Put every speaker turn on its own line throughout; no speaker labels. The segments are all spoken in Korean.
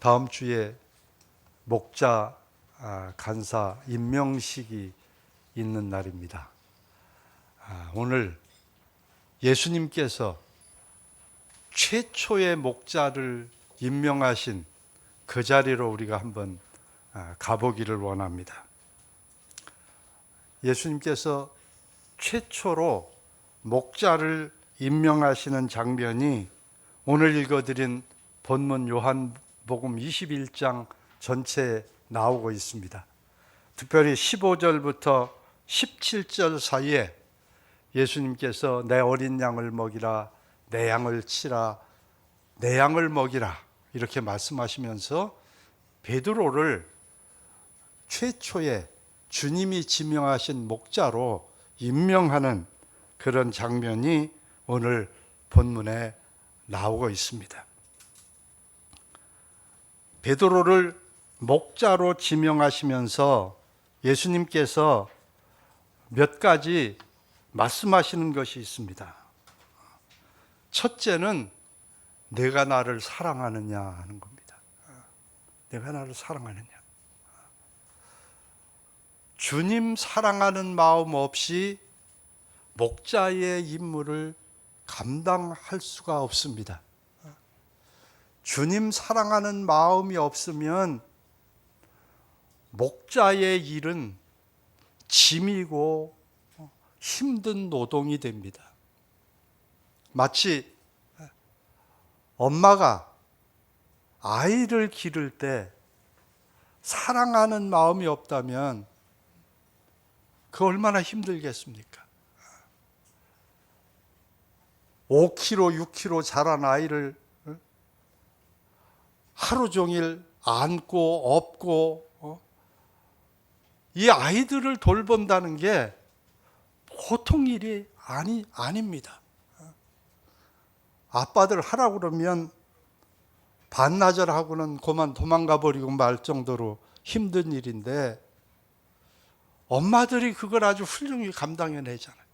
다음 주에 목자 간사 임명식이 있는 날입니다. 오늘 예수님께서 최초의 목자를 임명하신 그 자리로 우리가 한번 가보기를 원합니다. 예수님께서 최초로 목자를 임명하시는 장면이 오늘 읽어드린 본문 요한복음 21장 전체에 나오고 있습니다. 특별히 15절부터 17절 사이에 예수님께서 내 어린 양을 먹이라, 내 양을 치라, 내 양을 먹이라 이렇게 말씀하시면서 베드로를 최초의 주님이 지명하신 목자로 임명하는 그런 장면이 오늘 본문에 나오고 있습니다. 베드로를 목자로 지명하시면서 예수님께서 몇 가지 말씀하시는 것이 있습니다. 첫째는 내가 나를 사랑하느냐 하는 겁니다. 내가 나를 사랑하느냐. 주님 사랑하는 마음 없이 목자의 임무를 감당할 수가 없습니다. 주님 사랑하는 마음이 없으면 목자의 일은 짐이고 힘든 노동이 됩니다. 마치 엄마가 아이를 기를 때 사랑하는 마음이 없다면 그 얼마나 힘들겠습니까? 5kg, 6kg 자란 아이를 하루 종일 안고 업고 이 아이들을 돌본다는 게 보통 일이 아닙니다. 아빠들 하라고 그러면 반나절 하고는 그만 도망가 버리고 말 정도로 힘든 일인데 엄마들이 그걸 아주 훌륭히 감당해내잖아요.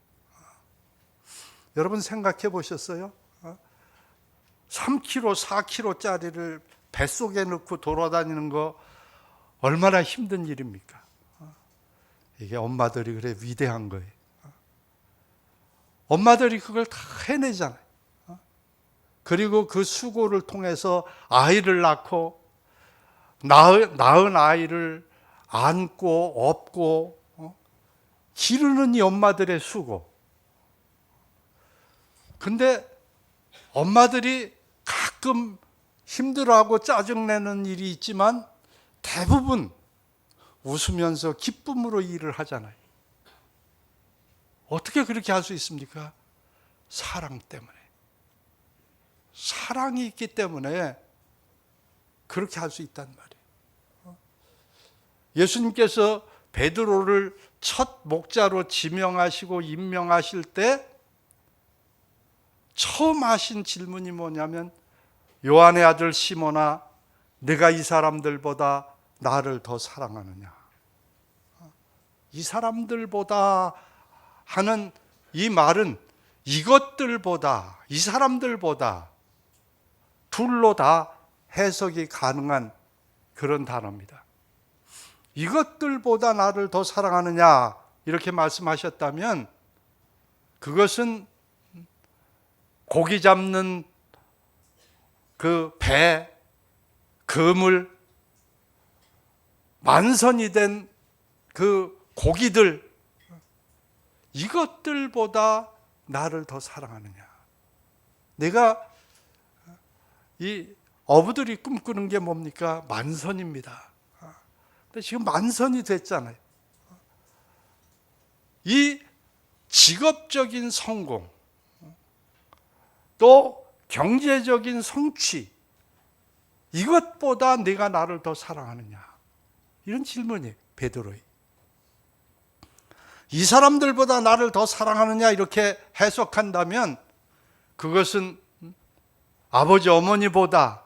여러분 생각해 보셨어요? 3kg, 4kg짜리를 뱃속에 넣고 돌아다니는 거 얼마나 힘든 일입니까? 이게 엄마들이 그래 위대한 거예요. 엄마들이 그걸 다 해내잖아요. 그리고 그 수고를 통해서 아이를 낳고 낳은 아이를 안고 업고 기르는 이 엄마들의 수고. 근데 엄마들이 가끔 힘들어하고 짜증내는 일이 있지만 대부분 웃으면서 기쁨으로 일을 하잖아요. 어떻게 그렇게 할 수 있습니까? 사랑 때문에. 사랑이 있기 때문에 그렇게 할 수 있단 말이에요. 예수님께서 베드로를 첫 목자로 지명하시고 임명하실 때 처음 하신 질문이 뭐냐면 요한의 아들 시몬아, 네가 이 사람들보다 나를 더 사랑하느냐. 이 사람들보다 하는 이 말은 이것들보다, 이 사람들보다 둘로 다 해석이 가능한 그런 단어입니다. 이것들보다 나를 더 사랑하느냐 이렇게 말씀하셨다면 그것은 고기 잡는 그 배, 그물, 만선이 된 그 고기들, 이것들보다 나를 더 사랑하느냐. 내가 이 어부들이 꿈꾸는 게 뭡니까? 만선입니다. 근데 지금 만선이 됐잖아요. 이 직업적인 성공, 또 경제적인 성취, 이것보다 내가 나를 더 사랑하느냐. 이런 질문이에요, 베드로의. 이 사람들보다 나를 더 사랑하느냐 이렇게 해석한다면 그것은 아버지 어머니보다,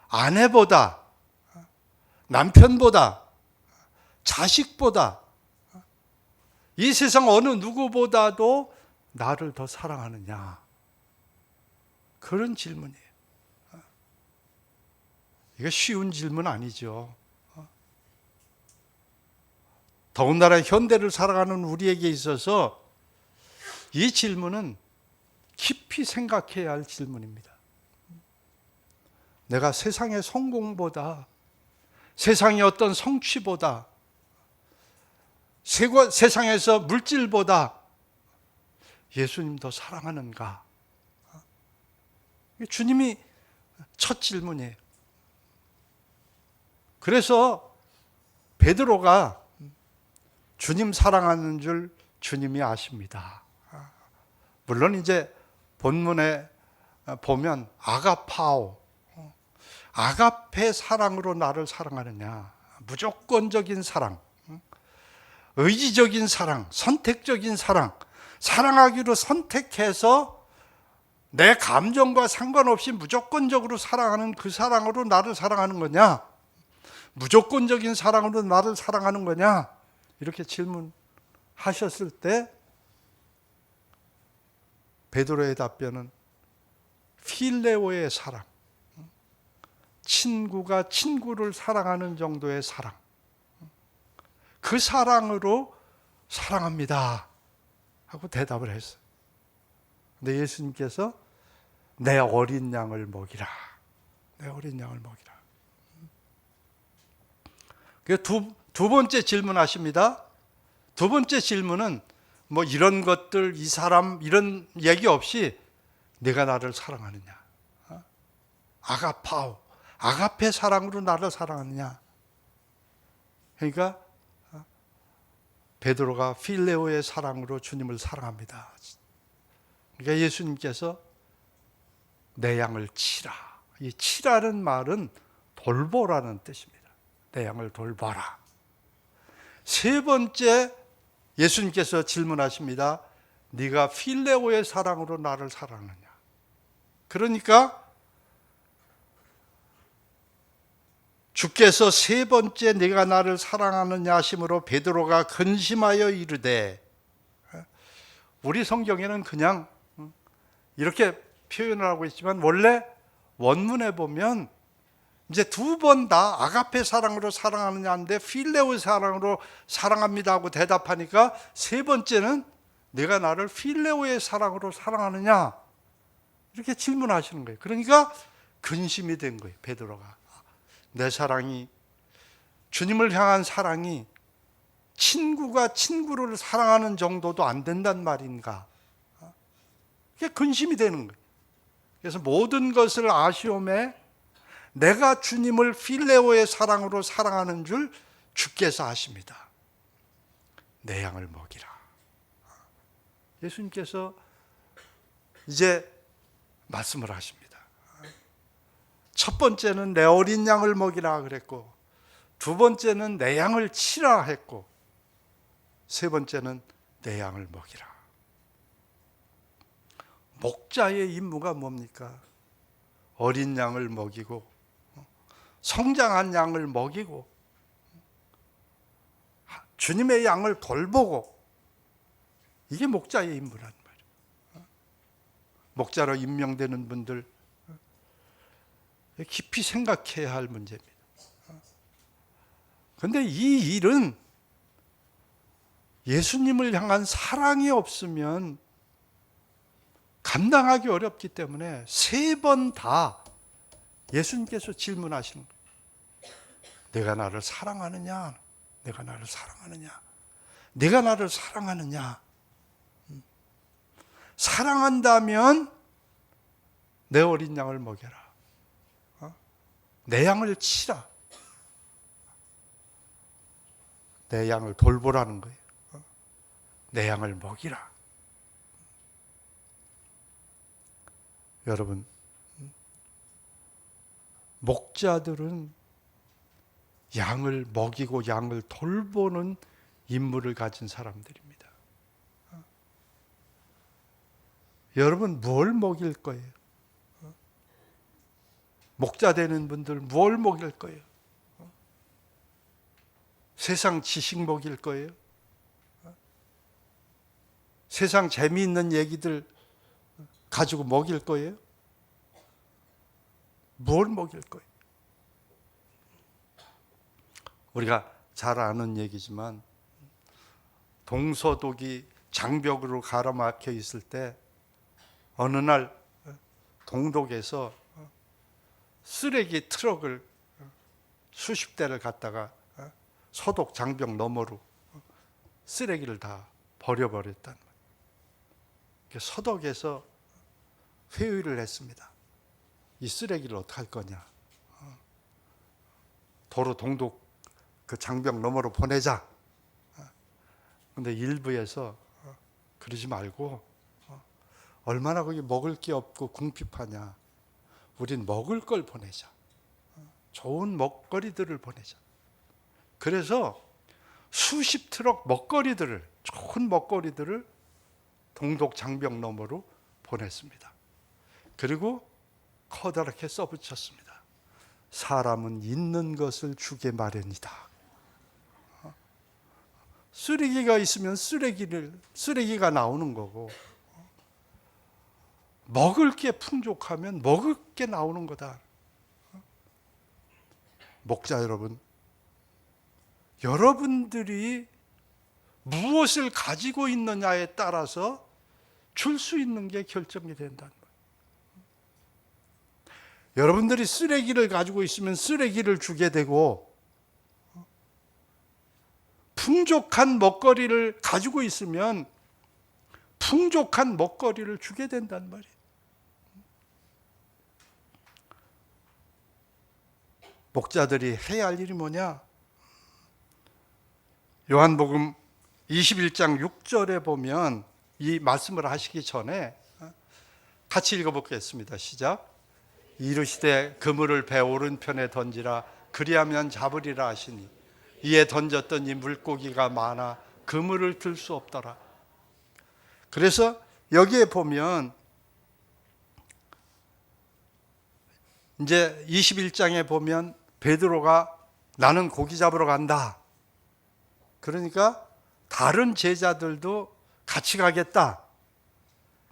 아내보다, 남편보다, 자식보다, 이 세상 어느 누구보다도 나를 더 사랑하느냐. 그런 질문이에요. 이거 쉬운 질문 아니죠. 더군다나 현대를 살아가는 우리에게 있어서 이 질문은 깊이 생각해야 할 질문입니다. 내가 세상의 성공보다, 세상의 어떤 성취보다, 세상에서 물질보다 예수님 더 사랑하는가? 주님이 첫 질문이에요. 그래서 베드로가 주님 사랑하는 줄 주님이 아십니다. 물론 이제 본문에 보면 아가파오, 아가페 사랑으로 나를 사랑하느냐, 무조건적인 사랑, 의지적인 사랑, 선택적인 사랑, 사랑하기로 선택해서 내 감정과 상관없이 무조건적으로 사랑하는 그 사랑으로 나를 사랑하는 거냐, 무조건적인 사랑으로 나를 사랑하는 거냐, 이렇게 질문하셨을 때 베드로의 답변은 필레오의 사랑, 친구가 친구를 사랑하는 정도의 사랑, 그 사랑으로 사랑합니다 하고 대답을 했어요. 근데 예수님께서 내 어린 양을 먹이라, 내 어린 양을 먹이라. 두 번째 질문하십니다. 두 번째 질문은 뭐 이런 것들, 이 사람, 이런 얘기 없이 내가 나를 사랑하느냐, 아가파오, 아가페 사랑으로 나를 사랑하느냐. 그러니까 베드로가 필레오의 사랑으로 주님을 사랑합니다. 그러니까 예수님께서 내 양을 치라. 이 치라는 말은 돌보라는 뜻입니다. 내 양을 돌봐라. 세 번째 예수님께서 질문하십니다. 네가 필레오의 사랑으로 나를 사랑하느냐. 그러니까 주께서 세 번째 네가 나를 사랑하느냐 하심으로 베드로가 근심하여 이르되, 우리 성경에는 그냥 이렇게 표현을 하고 있지만 원래 원문에 보면 이제 두 번 다 아가페 사랑으로 사랑하느냐인데 필레오 사랑으로 사랑합니다 하고 대답하니까 세 번째는 내가 나를 필레오의 사랑으로 사랑하느냐 이렇게 질문하시는 거예요. 그러니까 근심이 된 거예요. 베드로가 내 사랑이, 주님을 향한 사랑이 친구가 친구를 사랑하는 정도도 안 된단 말인가. 그게 근심이 되는 거예요. 그래서 모든 것을 아시오매 내가 주님을 필레오의 사랑으로 사랑하는 줄 주께서 아십니다. 내 양을 먹이라. 예수님께서 이제 말씀을 하십니다. 첫 번째는 내 어린 양을 먹이라 그랬고, 두 번째는 내 양을 치라 했고, 세 번째는 내 양을 먹이라. 목자의 임무가 뭡니까? 어린 양을 먹이고 성장한 양을 먹이고 주님의 양을 돌보고, 이게 목자의 임무란 말이에요. 목자로 임명되는 분들 깊이 생각해야 할 문제입니다. 그런데 이 일은 예수님을 향한 사랑이 없으면 감당하기 어렵기 때문에 세 번 다 예수님께서 질문하시는 거예요. 내가 나를 사랑하느냐? 내가 나를 사랑하느냐? 내가 나를 사랑하느냐? 사랑한다면 내 어린 양을 먹여라. 내 양을 치라. 내 양을 돌보라는 거예요. 내 양을 먹이라. 여러분, 목자들은 양을 먹이고 양을 돌보는 임무를 가진 사람들입니다. 여러분, 뭘 먹일 거예요? 목자 되는 분들 뭘 먹일 거예요? 세상 지식 먹일 거예요? 세상 재미있는 얘기들 가지고 먹일 거예요? 뭘 먹일 거예요? 우리가 잘 아는 얘기지만 동서독이 장벽으로 가로막혀 있을 때 어느 날 동독에서 쓰레기 트럭을 수십 대를 갖다가 서독 장벽 너머로 쓰레기를 다 버려버렸단 말이에요. 서독에서 회의를 했습니다. 이 쓰레기를 어떻게 할 거냐. 도로 동독 그 장벽 너머로 보내자. 근데 일부에서 그러지 말고 얼마나 거기 먹을 게 없고 궁핍하냐. 우린 먹을 걸 보내자. 좋은 먹거리들을 보내자. 그래서 수십 트럭 먹거리들을, 좋은 먹거리들을 동독 장벽 너머로 보냈습니다. 그리고 커다랗게 써붙였습니다. 사람은 있는 것을 주게 마련이다. 쓰레기가 있으면 쓰레기가 나오는 거고, 먹을 게 풍족하면 먹을 게 나오는 거다. 목자 여러분, 여러분들이 무엇을 가지고 있느냐에 따라서 줄 수 있는 게 결정이 된다는 거예요. 여러분들이 쓰레기를 가지고 있으면 쓰레기를 주게 되고, 풍족한 먹거리를 가지고 있으면 풍족한 먹거리를 주게 된단 말이에요. 목자들이 해야 할 일이 뭐냐? 요한복음 21장 6절에 보면 이 말씀을 하시기 전에 같이 읽어보겠습니다. 시작. 이르시되 그물을 배 오른편에 던지라 그리하면 잡으리라 하시니 이에 던졌더니 물고기가 많아 그물을 들 수 없더라. 그래서 여기에 보면 이제 21장에 보면 베드로가 나는 고기 잡으러 간다. 그러니까 다른 제자들도 같이 가겠다.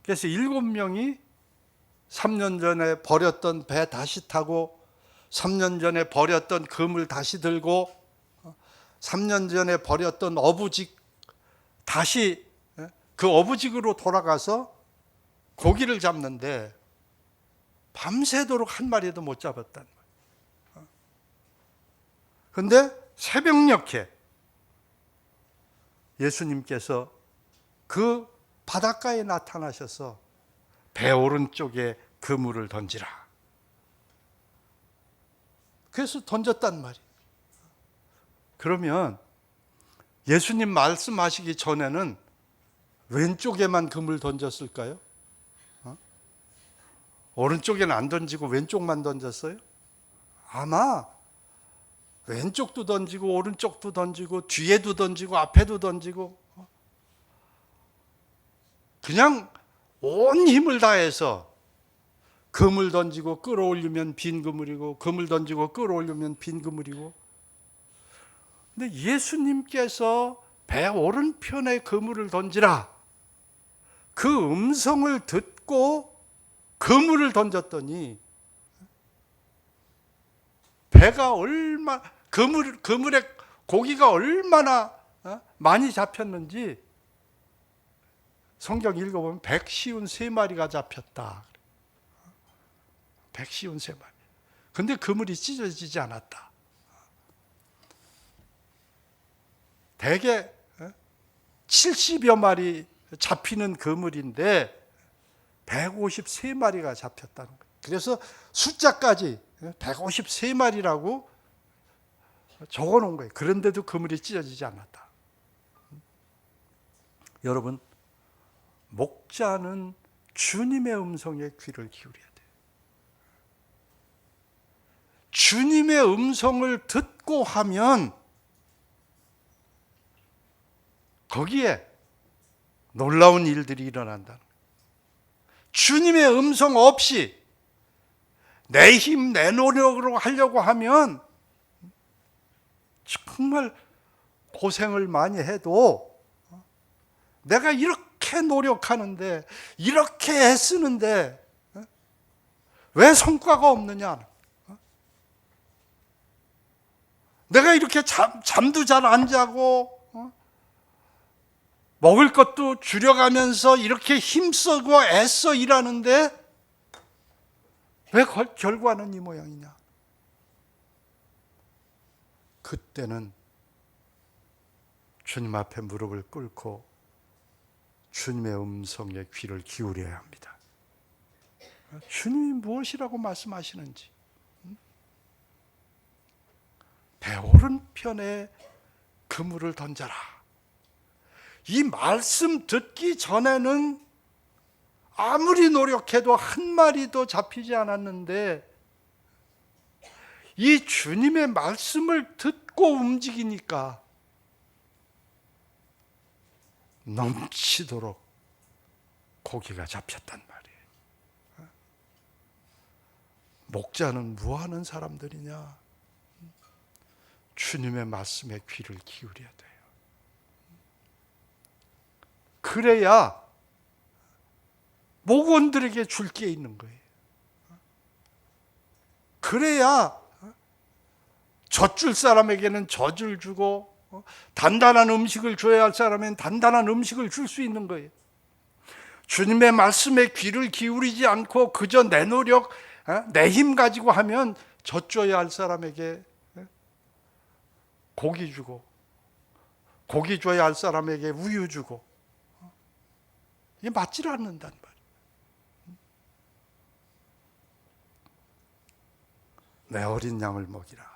그래서 7명이 3년 전에 버렸던 배 다시 타고 3년 전에 버렸던 그물 다시 들고 3년 전에 버렸던 어부직 다시 그 어부직으로 돌아가서 고기를 잡는데 밤새도록 한 마리도 못 잡았단 말이에요. 그런데 새벽녘에 예수님께서 그 바닷가에 나타나셔서 배 오른쪽에 그물을 던지라. 그래서 던졌단 말이에요. 그러면 예수님 말씀하시기 전에는 왼쪽에만 그물 던졌을까요? 오른쪽에는 안 던지고 왼쪽만 던졌어요? 아마 왼쪽도 던지고 오른쪽도 던지고 뒤에도 던지고 앞에도 던지고 그냥 온 힘을 다해서 그물 던지고 끌어올리면 빈 그물이고 그물 던지고 끌어올리면 빈 그물이고. 근데 예수님께서 배 오른편에 그물을 던지라, 그 음성을 듣고 그물을 던졌더니 배가 얼마 그물에 고기가 얼마나 많이 잡혔는지 성경 읽어보면 153마리가 잡혔다. 153마리. 근데 그물이 찢어지지 않았다. 대개 70여 마리 잡히는 그물인데 153마리가 잡혔다는 거예요. 그래서 숫자까지 153마리라고 적어 놓은 거예요. 그런데도 그물이 찢어지지 않았다. 여러분, 목자는 주님의 음성에 귀를 기울여야 돼요. 주님의 음성을 듣고 하면 거기에 놀라운 일들이 일어난다는 거예요. 주님의 음성 없이 내 힘, 내 노력으로 하려고 하면 정말 고생을 많이 해도 내가 이렇게 노력하는데 이렇게 애쓰는데 왜 성과가 없느냐? 내가 이렇게 잠도 잘 안 자고 먹을 것도 줄여가면서 이렇게 힘쓰고 애써 일하는데 왜 결과는 이 모양이냐? 그때는 주님 앞에 무릎을 꿇고 주님의 음성에 귀를 기울여야 합니다. 주님이 무엇이라고 말씀하시는지, 배 오른편에 그물을 던져라. 이 말씀 듣기 전에는 아무리 노력해도 한 마리도 잡히지 않았는데 이 주님의 말씀을 듣고 움직이니까 넘치도록 고기가 잡혔단 말이에요. 목자는 뭐하는 사람들이냐? 주님의 말씀에 귀를 기울여야 돼요. 그래야 목원들에게 줄 게 있는 거예요. 그래야 젖줄 사람에게는 젖을 주고 단단한 음식을 줘야 할 사람은 단단한 음식을 줄 수 있는 거예요. 주님의 말씀에 귀를 기울이지 않고 그저 내 노력, 내 힘 가지고 하면 젖줘야 할 사람에게 고기 주고, 고기 줘야 할 사람에게 우유 주고, 이게 맞지를 않는단 말이에요. 내 어린 양을 먹이라.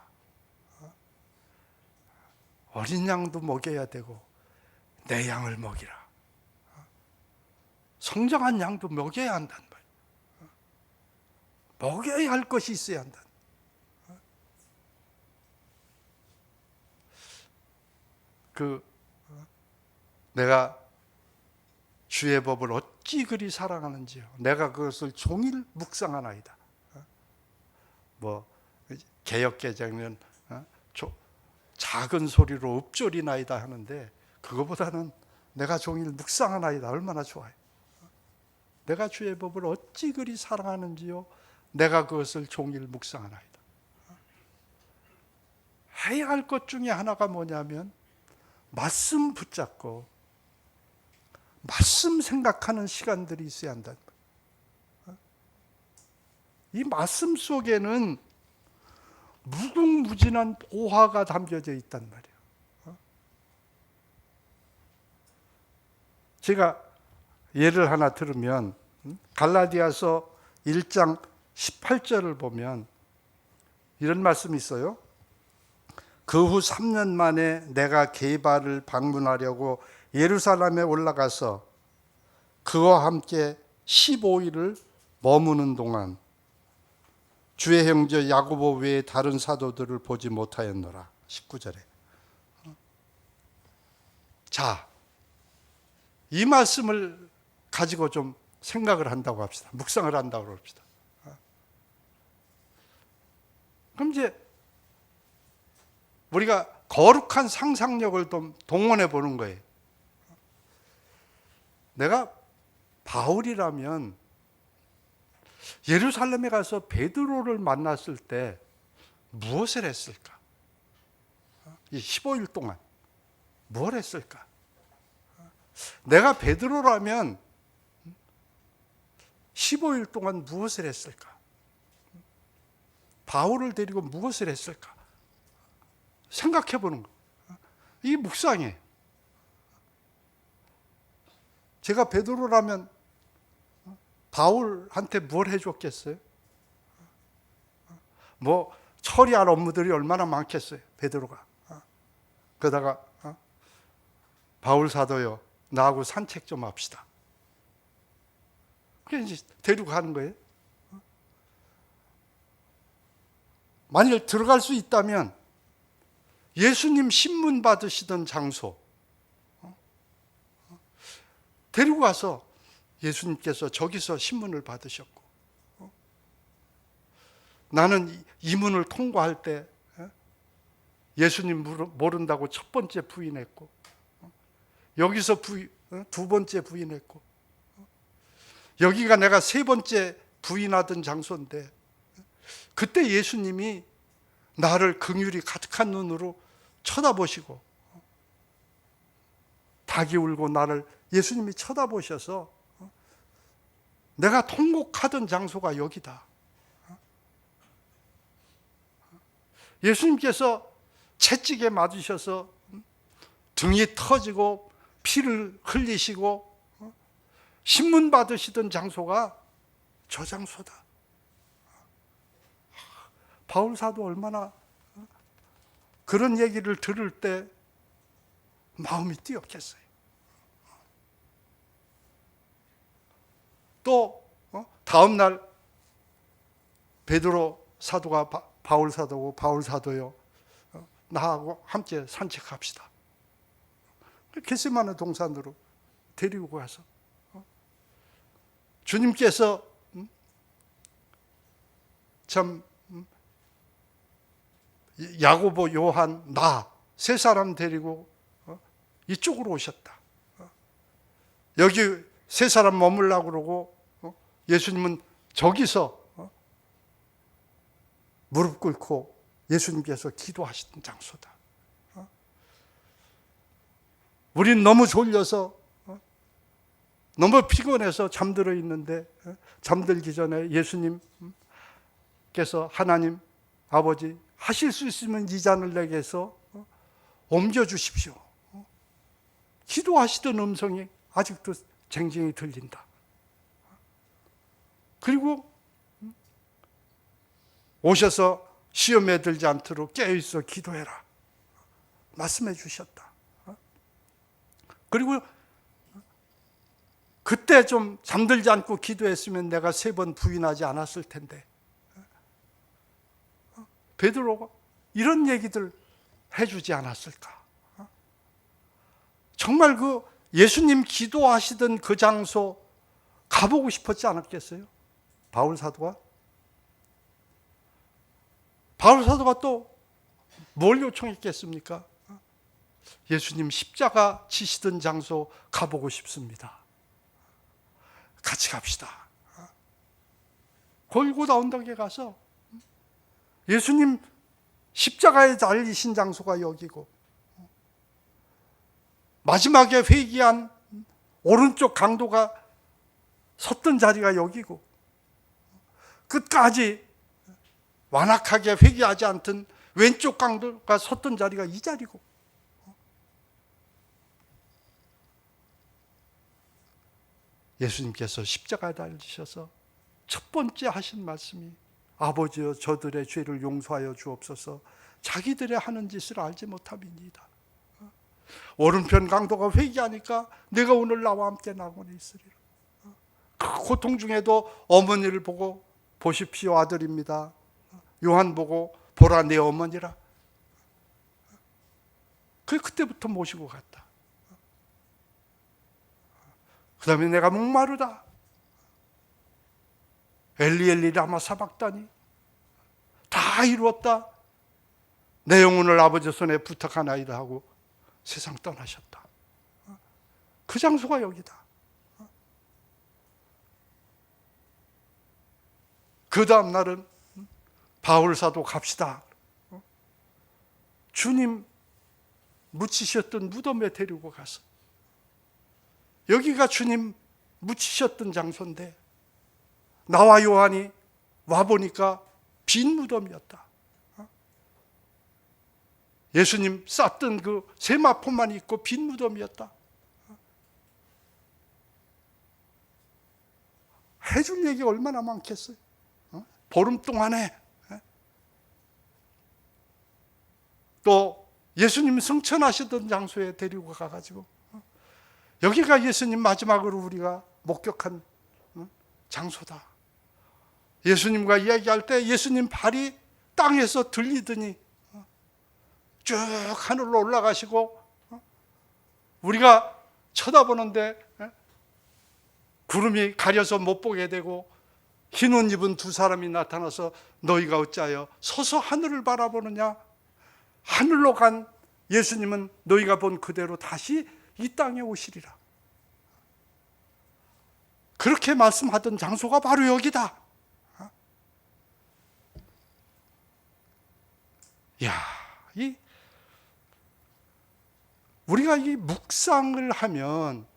어린 양도 먹여야 되고 내 양을 먹이라. 성장한 양도 먹여야 한단 말이에요. 먹여야 할 것이 있어야 한다. 내가 주의 법을 어찌 그리 사랑하는지요. 내가 그것을 종일 묵상하나이다. 개역개정은 작은 소리로 읊조리나이다 하는데 그거보다는 내가 종일 묵상하나이다 얼마나 좋아요. 내가 주의 법을 어찌 그리 사랑하는지요. 내가 그것을 종일 묵상하나이다. 해야 할 것 중에 하나가 뭐냐면 말씀 붙잡고 말씀 생각하는 시간들이 있어야 한다. 이 말씀 속에는 무궁무진한 보화가 담겨져 있단 말이에요. 제가 예를 하나 들으면 갈라디아서 1장 18절을 보면 이런 말씀이 있어요. 그 후 3년 만에 내가 게바를 방문하려고 예루살렘에 올라가서 그와 함께 15일을 머무는 동안 주의 형제 야고보 외에 다른 사도들을 보지 못하였노라. 19절에. 자, 이 말씀을 가지고 좀 생각을 한다고 합시다. 묵상을 한다고 합시다. 그럼 이제 우리가 거룩한 상상력을 좀 동원해 보는 거예요. 내가 바울이라면 예루살렘에 가서 베드로를 만났을 때 무엇을 했을까? 이 15일 동안 뭘 했을까? 내가 베드로라면 15일 동안 무엇을 했을까? 바울을 데리고 무엇을 했을까? 생각해 보는 거. 이게 묵상이에요. 제가 베드로라면 바울한테 뭘 해줬겠어요? 처리할 업무들이 얼마나 많겠어요, 베드로가. 그러다가 바울 사도요, 나하고 산책 좀 합시다. 그게 이제 데리고 가는 거예요. 만일 들어갈 수 있다면 예수님 신문 받으시던 장소 데리고 가서 예수님께서 저기서 신문을 받으셨고 나는 이 문을 통과할 때 예수님 모른다고 첫 번째 부인했고 여기서 두 번째 부인했고 여기가 내가 세 번째 부인하던 장소인데 그때 예수님이 나를 긍휼이 가득한 눈으로 쳐다보시고 닭이 울고 나를 예수님이 쳐다보셔서 내가 통곡하던 장소가 여기다. 예수님께서 채찍에 맞으셔서 등이 터지고 피를 흘리시고 신문 받으시던 장소가 저 장소다. 바울 사도 얼마나 그런 얘기를 들을 때 마음이 뛰었겠어요. 또 다음 날 베드로 사도가 바울 사도고 바울 사도요, 나하고 함께 산책합시다. 겟세마네 동산으로 데리고 가서 주님께서 참 야고보, 요한, 나 세 사람 데리고 이쪽으로 오셨다. 여기 세 사람 머물라고 그러고 예수님은 저기서 무릎 꿇고 예수님께서 기도하시던 장소다. 우린 너무 졸려서 너무 피곤해서 잠들어 있는데 잠들기 전에 예수님께서 하나님 아버지 하실 수 있으면 이 잔을 내게서 옮겨주십시오. 기도하시던 음성이 아직도 쟁쟁이 들린다. 그리고 오셔서 시험에 들지 않도록 깨어있어 기도해라 말씀해 주셨다. 그리고 그때 좀 잠들지 않고 기도했으면 내가 3번 부인하지 않았을 텐데 베드로가 이런 얘기들 해주지 않았을까? 정말 그 예수님 기도하시던 그 장소 가보고 싶었지 않았겠어요? 바울 사도가 또 뭘 요청했겠습니까? 예수님 십자가 지시던 장소 가보고 싶습니다. 같이 갑시다. 골고다 언덕에 가서 예수님 십자가에 달리신 장소가 여기고 마지막에 회개한 오른쪽 강도가 섰던 자리가 여기고 끝까지 완악하게 회개하지 않던 왼쪽 강도가 섰던 자리가 이 자리고 예수님께서 십자가에 달리셔서 첫 번째 하신 말씀이 아버지여 저들의 죄를 용서하여 주옵소서 자기들의 하는 짓을 알지 못함이니이다. 오른편 강도가 회개하니까 내가 오늘 나와 함께 낙원에 있으리라. 그 고통 중에도 어머니를 보고 보십시오 아들입니다. 요한 보고 보라 내 어머니라. 그때부터 모시고 갔다. 그 다음에 내가 목마르다. 엘리 엘리 라마 사박다니 다 이루었다. 내 영혼을 아버지 손에 부탁하나이다 하고 세상 떠나셨다. 그 장소가 여기다. 그 다음 날은 바울 사도 갑시다. 주님 묻히셨던 무덤에 데리고 가서 여기가 주님 묻히셨던 장소인데 나와 요한이 와보니까 빈 무덤이었다. 예수님 쌌던 그 세마포만 있고 빈 무덤이었다. 해줄 얘기가 얼마나 많겠어요. 보름 동안에 또 예수님 승천하시던 장소에 데리고 가가지고 여기가 예수님 마지막으로 우리가 목격한 장소다. 예수님과 이야기할 때 예수님 발이 땅에서 들리더니 쭉 하늘로 올라가시고 우리가 쳐다보는데 구름이 가려서 못 보게 되고 흰 옷 입은 2사람이 나타나서 너희가 어찌하여 서서 하늘을 바라보느냐. 하늘로 간 예수님은 너희가 본 그대로 다시 이 땅에 오시리라. 그렇게 말씀하던 장소가 바로 여기다. 야, 우리가 이 묵상을 하면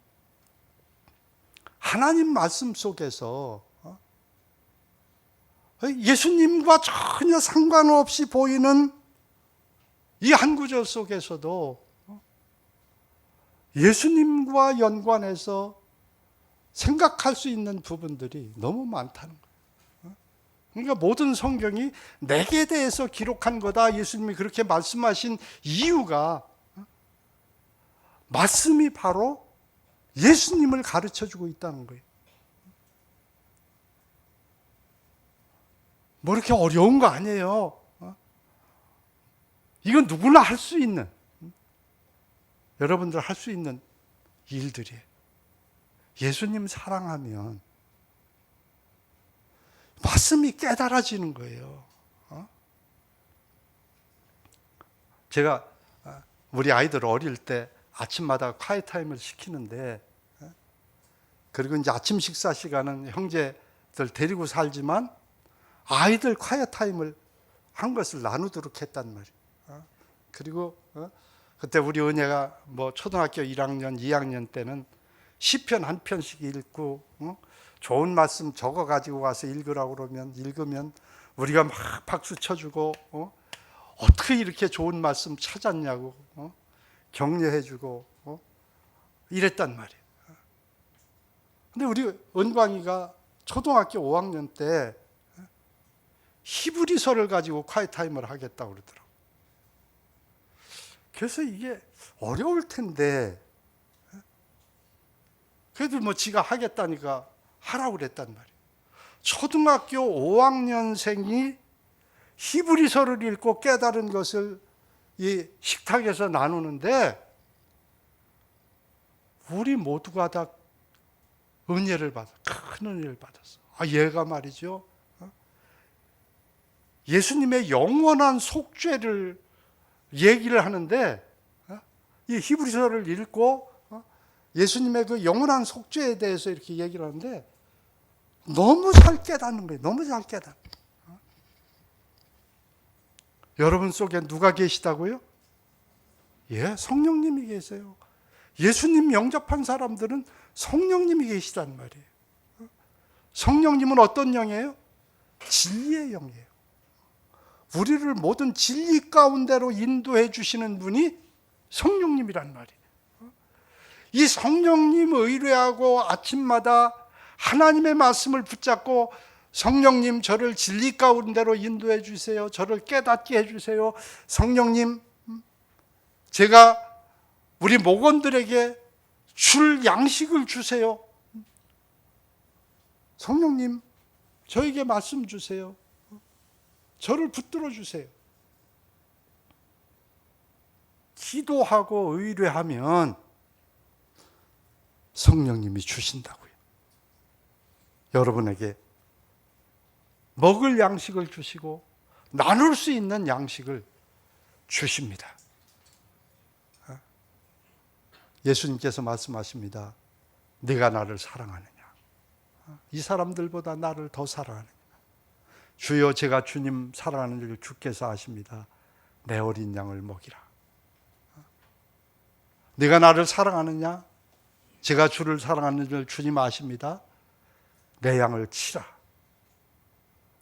하나님 말씀 속에서 예수님과 전혀 상관없이 보이는 이 한 구절 속에서도 예수님과 연관해서 생각할 수 있는 부분들이 너무 많다는 거예요. 그러니까 모든 성경이 내게 대해서 기록한 거다, 예수님이 그렇게 말씀하신 이유가 말씀이 바로 예수님을 가르쳐주고 있다는 거예요. 뭐 이렇게 어려운 거 아니에요. 이건 누구나 할 수 있는, 여러분들 할 수 있는 일들이에요. 예수님 사랑하면 말씀이 깨달아지는 거예요. 제가 우리 아이들 어릴 때 아침마다 콰이트 타임을 시키는데, 그리고 이제 아침 식사 시간은 형제들 데리고 살지만 아이들 콰이트 타임을 한 것을 나누도록 했단 말이에요. 그리고 그때 우리 은혜가 뭐 초등학교 1학년, 2학년 때는 시편 한 편씩 읽고, 좋은 말씀 적어 가지고 와서 읽으라고 그러면 읽으면 우리가 막 박수 쳐주고, 어떻게 이렇게 좋은 말씀 찾았냐고 격려해주고 이랬단 말이에요. 근데 우리 은광이가 초등학교 5학년 때 히브리서를 가지고 콰이트 타임을 하겠다고 그러더라고요. 그래서 이게 어려울 텐데, 그래도 뭐 지가 하겠다니까 하라고 그랬단 말이에요. 초등학교 5학년생이 히브리서를 읽고 깨달은 것을 이 식탁에서 나누는데, 우리 모두가 다 은혜를 받아, 큰 은혜를 받았어. 얘가 말이죠, 예수님의 영원한 속죄를 얘기를 하는데, 이 히브리서를 읽고 예수님의 그 영원한 속죄에 대해서 이렇게 얘기를 하는데 너무 잘 깨닫는 거예요. 너무 잘 깨닫는 거예요. 여러분 속에 누가 계시다고요? 예, 성령님이 계세요. 예수님 영접한 사람들은 성령님이 계시단 말이에요. 성령님은 어떤 영이에요? 진리의 영이에요. 우리를 모든 진리 가운데로 인도해 주시는 분이 성령님이란 말이에요. 이 성령님 의뢰하고 아침마다 하나님의 말씀을 붙잡고, 성령님 저를 진리 가운데로 인도해 주세요. 저를 깨닫게 해 주세요. 성령님, 제가 우리 목원들에게 줄 양식을 주세요. 성령님, 저에게 말씀 주세요. 저를 붙들어 주세요. 기도하고 의뢰하면 성령님이 주신다고요. 여러분에게 먹을 양식을 주시고 나눌 수 있는 양식을 주십니다. 예수님께서 말씀하십니다. 네가 나를 사랑하느냐? 이 사람들보다 나를 더 사랑하느냐? 주여, 제가 주님 사랑하는 줄 주께서 아십니다. 내 어린 양을 먹이라. 네가 나를 사랑하느냐? 제가 주를 사랑하는 줄 주님 아십니다. 내 양을 치라.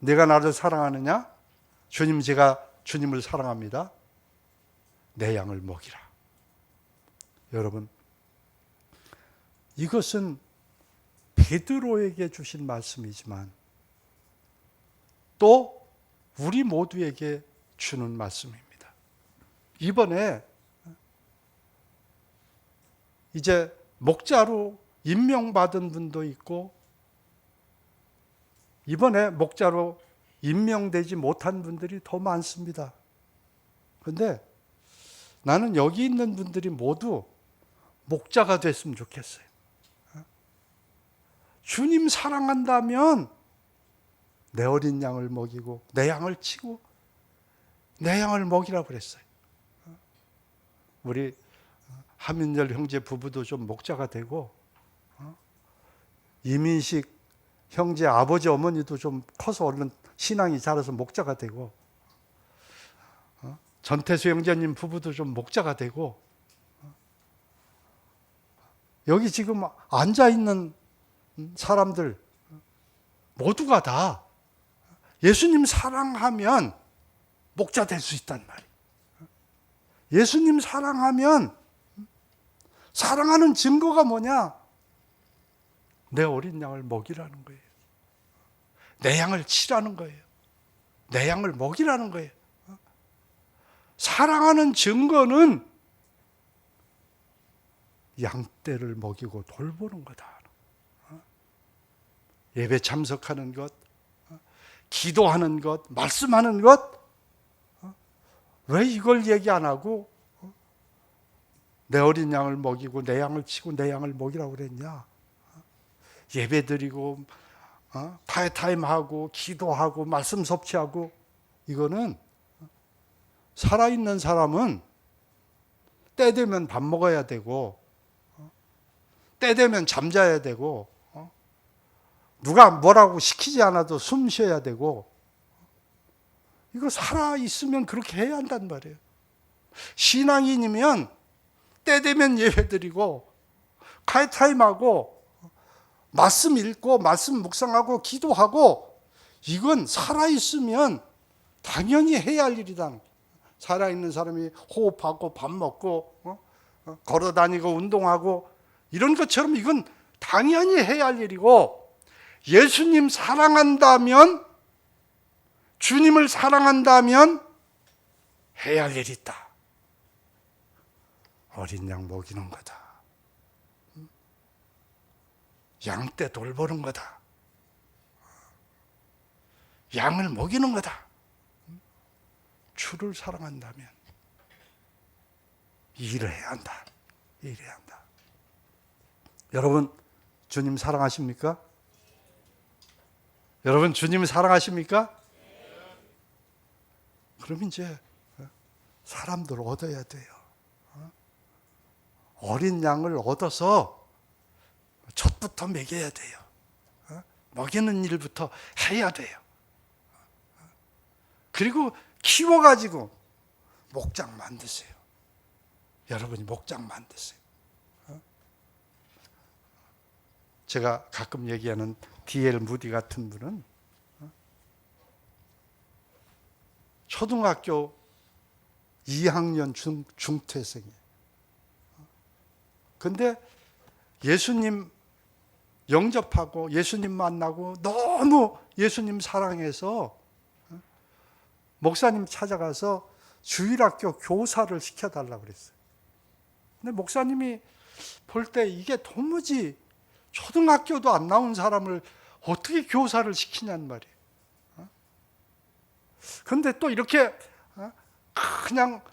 네가 나를 사랑하느냐? 주님, 제가 주님을 사랑합니다. 내 양을 먹이라. 여러분, 이것은 베드로에게 주신 말씀이지만 또 우리 모두에게 주는 말씀입니다. 이번에 이제 목자로 임명받은 분도 있고, 이번에 목자로 임명되지 못한 분들이 더 많습니다. 그런데 나는 여기 있는 분들이 모두 목자가 됐으면 좋겠어요. 주님 사랑한다면 내 어린 양을 먹이고 내 양을 치고 내 양을 먹이라고 그랬어요. 우리 하민열 형제 부부도 좀 목자가 되고, 이민식 형제 아버지 어머니도 좀 커서 얼른 신앙이 자라서 목자가 되고, 전태수 형제님 부부도 좀 목자가 되고, 여기 지금 앉아있는 사람들 모두가 다 예수님 사랑하면 목자 될 수 있단 말이에요. 예수님 사랑하면, 사랑하는 증거가 뭐냐? 내 어린 양을 먹이라는 거예요. 내 양을 치라는 거예요. 내 양을 먹이라는 거예요. 사랑하는 증거는 양떼를 먹이고 돌보는 거다. 예배 참석하는 것, 기도하는 것, 말씀하는 것, 왜 이걸 얘기 안 하고 내 어린 양을 먹이고 내 양을 치고 내 양을 먹이라고 그랬냐? 예배 드리고 타임하고 기도하고 말씀 섭취하고, 이거는 살아있는 사람은 때 되면 밥 먹어야 되고, 때 되면 잠자야 되고, 누가 뭐라고 시키지 않아도 숨 쉬어야 되고, 이거 살아있으면 그렇게 해야 한단 말이에요. 신앙인이면 때 되면 예배 드리고 타임하고 말씀 읽고 말씀 묵상하고 기도하고, 이건 살아있으면 당연히 해야 할 일이다. 살아있는 사람이 호흡하고 밥 먹고 걸어다니고 운동하고 이런 것처럼 이건 당연히 해야 할 일이고, 예수님 사랑한다면, 주님을 사랑한다면 해야 할 일이 있다. 어린 양 먹이는 거다. 양떼 돌보는 거다. 양을 먹이는 거다. 주를 사랑한다면 일을 해야 한다. 일해야 한다. 여러분, 주님 사랑하십니까? 여러분, 주님 사랑하십니까? 그럼 이제 사람들 얻어야 돼요. 어린 양을 얻어서 젖부터 먹여야 돼요. 먹이는 일부터 해야 돼요. 그리고 키워가지고 목장 만드세요. 여러분이 목장 만드세요. 제가 가끔 얘기하는 D.L. 무디 같은 분은 초등학교 2학년 중퇴생이에요. 근데 예수님 영접하고 예수님 만나고 너무 예수님 사랑해서 목사님 찾아가서 주일학교 교사를 시켜달라고 그랬어요. 근데 목사님이 볼 때 이게 도무지 초등학교도 안 나온 사람을 어떻게 교사를 시키냐는 말이에요. 근데 또 이렇게 그냥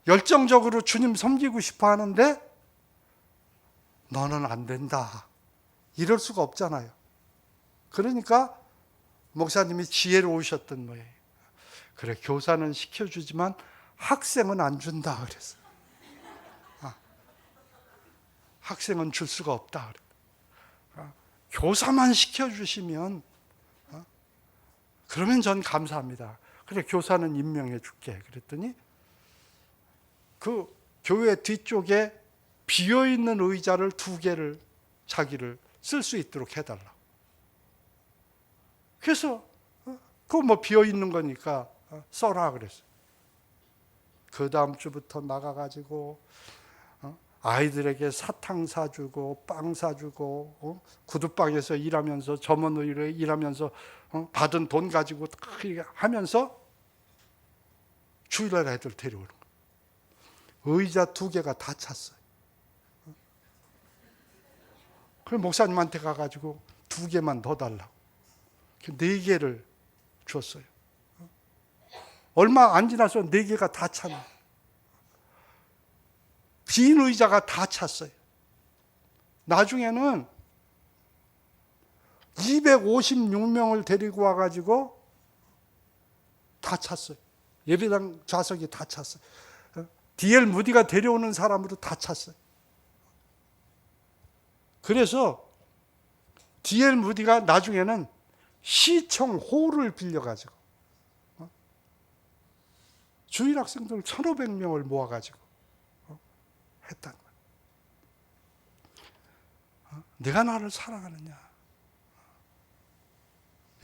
열정적으로 주님 섬기고 싶어 하는데 너는 안 된다. 이럴 수가 없잖아요. 그러니까 목사님이 지혜로우셨던 거예요. 그래, 교사는 시켜주지만 학생은 안 준다 그랬어요. 학생은 줄 수가 없다. 교사만 시켜주시면 그러면 전 감사합니다. 그래, 교사는 임명해 줄게. 그랬더니 그 교회 뒤쪽에 비어있는 의자를 2개를 자기를 쓸 수 있도록 해달라고. 그래서 그거 뭐 비어있는 거니까 써라 그랬어요. 그 다음 주부터 나가가지고 아이들에게 사탕 사주고 빵 사주고 구두방에서 일하면서 점원으로 일하면서 받은 돈 가지고 하면서 주일날 애들 데려오는 거예요. 의자 2개가 다 찼어요. 그래서 목사님한테 가가지고 2개만 더 달라고 4개를 줬어요. 얼마 안 지나서 4개가 다 찼네. 빈 의자가 다 찼어요. 나중에는 256명을 데리고 와가지고 다 찼어요. 예배당 좌석이 다 찼어요. D.L. 무디가 데려오는 사람으로 다 찼어요. 그래서 D.L. 무디가 나중에는 시청 홀을 빌려가지고 주일 학생들 1,500명을 모아가지고 했단 말이에요. 네가 나를 사랑하느냐.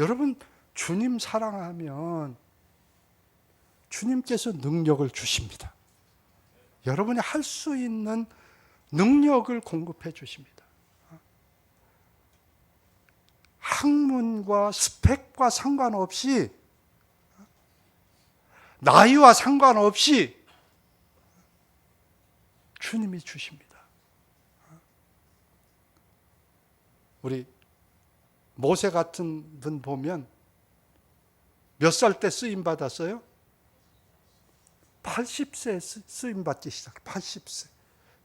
여러분, 주님 사랑하면 주님께서 능력을 주십니다. 여러분이 할 수 있는 능력을 공급해 주십니다. 학문과 스펙과 상관없이, 나이와 상관없이 주님이 주십니다. 우리 모세 같은 분 보면 몇 살 때 쓰임 받았어요? 80세 쓰임 받기 시작해. 80세.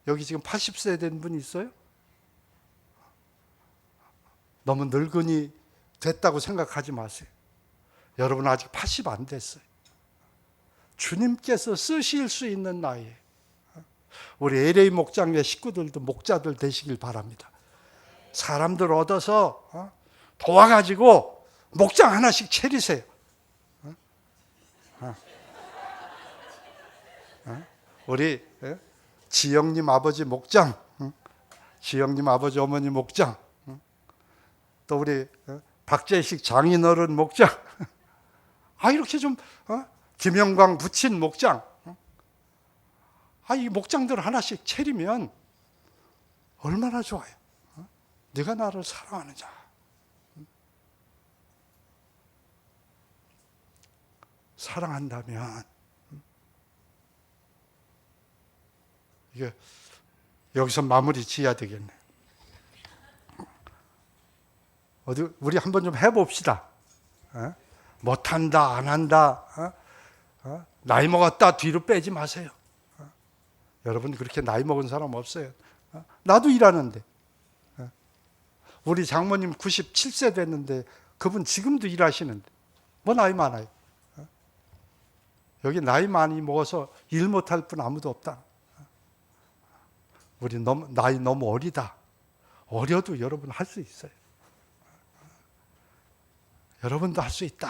여기 지금 80세 된 분이 있어요? 너무 늙은이 됐다고 생각하지 마세요. 여러분 아직 80 안 됐어요. 주님께서 쓰실 수 있는 나이에 우리 LA 목장의 식구들도 목자들 되시길 바랍니다. 사람들 얻어서 도와가지고 목장 하나씩 차리세요. 우리 지영님 아버지 목장, 지영님 아버지 어머니 목장, 또 우리 박재식 장인어른 목장, 이렇게 좀 김영광 부친 목장, 이 목장들 하나씩 차리면 얼마나 좋아요. 네가 나를 사랑하느냐. 사랑한다면 이게 여기서 마무리 지어야 되겠네. 어디 우리 한번 좀 해봅시다. 못한다, 안 한다, 나이 먹었다 뒤로 빼지 마세요. 여러분 그렇게 나이 먹은 사람 없어요. 나도 일하는데. 우리 장모님 97세 됐는데 그분 지금도 일하시는데 뭐 나이 많아요. 여기 나이 많이 먹어서 일 못할 분 아무도 없다. 우리 나이 너무 어리다. 어려도 여러분 할 수 있어요. 여러분도 할 수 있다.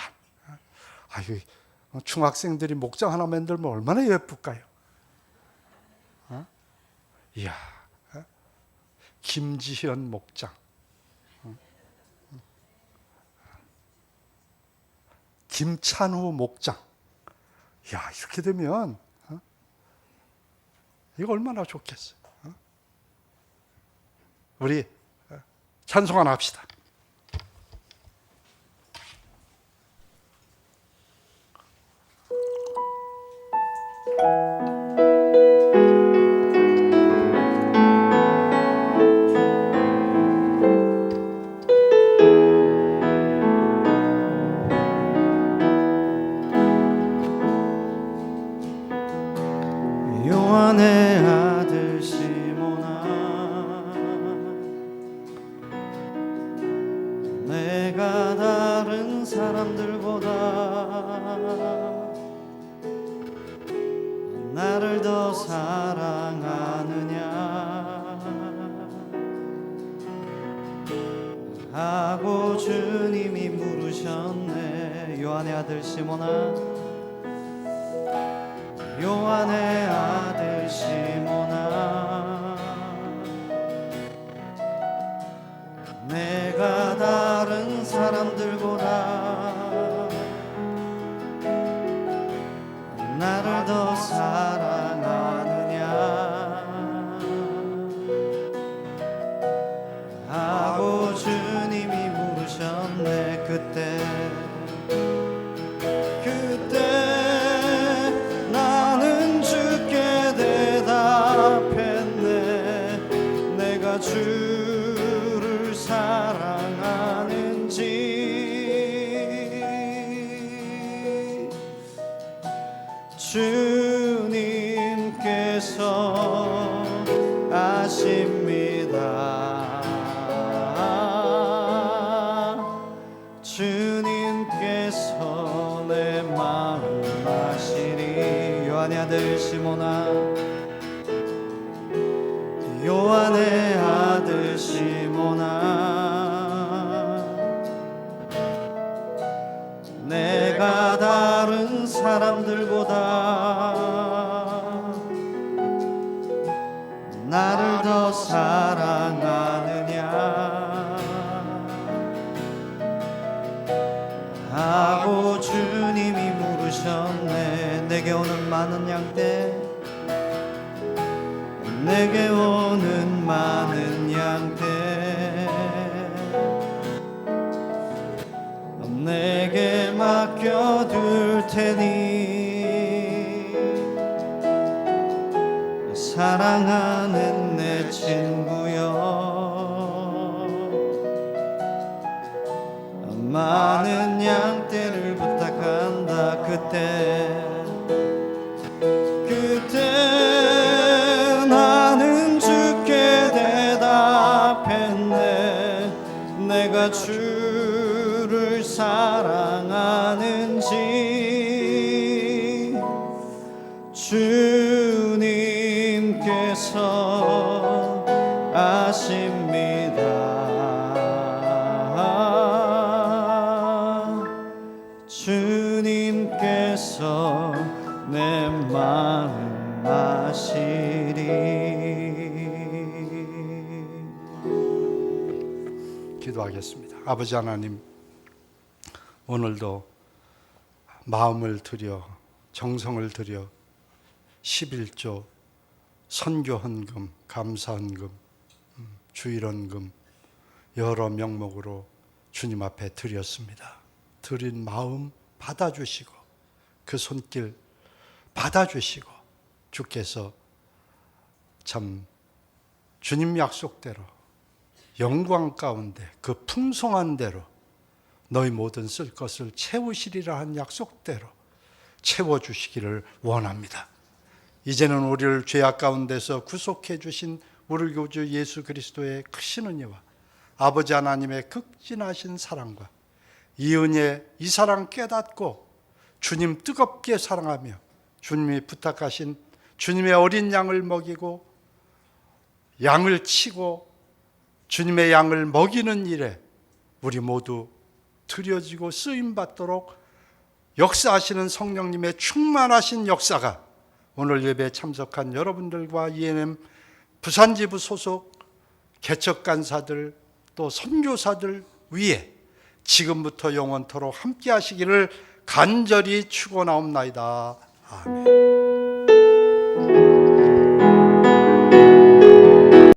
중학생들이 목장 하나 만들면 얼마나 예쁠까요? 이야, 김지현 목장, 김찬후 목장. 야, 이렇게 되면 이거 얼마나 좋겠어요. 우리 찬송 하나 합시다.
요한의 아들 시몬아, 내가 다른 사람들보다 나를 더 사랑하느냐 하고 주님이 물으셨네. 요한의 아들 시몬아, 요한의 아들 시몬아, 내가 다른 사람들보다 나를 더 사랑하느냐 하고 주님이 물으셨네. 그때 나는 주께 대답했네. 내가 주를 사랑하는지 주님께서 아십니다. 주님께서 내 마음 아시리. 요한의 아들 시몬아, 요한의 아들 시몬아, 내가 다른 사람들보다 나를 더 사랑하느냐 하고 주님이 물으셨네. 내게 오는 많은 양떼, 내게 오는 많은 양떼, 내게 맡겨둘 테니 사랑하는 내 친구여, 많은 양떼를 부탁한다. 그때 나는 주께 대답했네. 내가 주를 사랑하는지 주님께서 아십니다. 주님께서 내 마음 아시리.
기도하겠습니다. 아버지 하나님, 오늘도 마음을 들여 정성을 들여 11조 선교 헌금, 감사 헌금, 주일 헌금 여러 명목으로 주님 앞에 드렸습니다. 드린 마음 받아주시고 그 손길 받아주시고 주께서 참 주님 약속대로 영광 가운데 그 풍성한 대로 너희 모든 쓸 것을 채우시리라 한 약속대로 채워주시기를 원합니다. 이제는 우리를 죄악 가운데서 구속해 주신 우리 구주 예수 그리스도의 크신 은혜와 아버지 하나님의 극진하신 사랑과 이 은혜, 이 사랑 깨닫고 주님 뜨겁게 사랑하며 주님이 부탁하신 주님의 어린 양을 먹이고 양을 치고 주님의 양을 먹이는 일에 우리 모두 드려지고 쓰임받도록 역사하시는 성령님의 충만하신 역사가 오늘 예배에 참석한 여러분들과 ENM 부산지부 소속 개척간사들 또 선교사들 위에 지금부터 영원토록 함께 하시기를 간절히 축원하옵나이다. 아멘.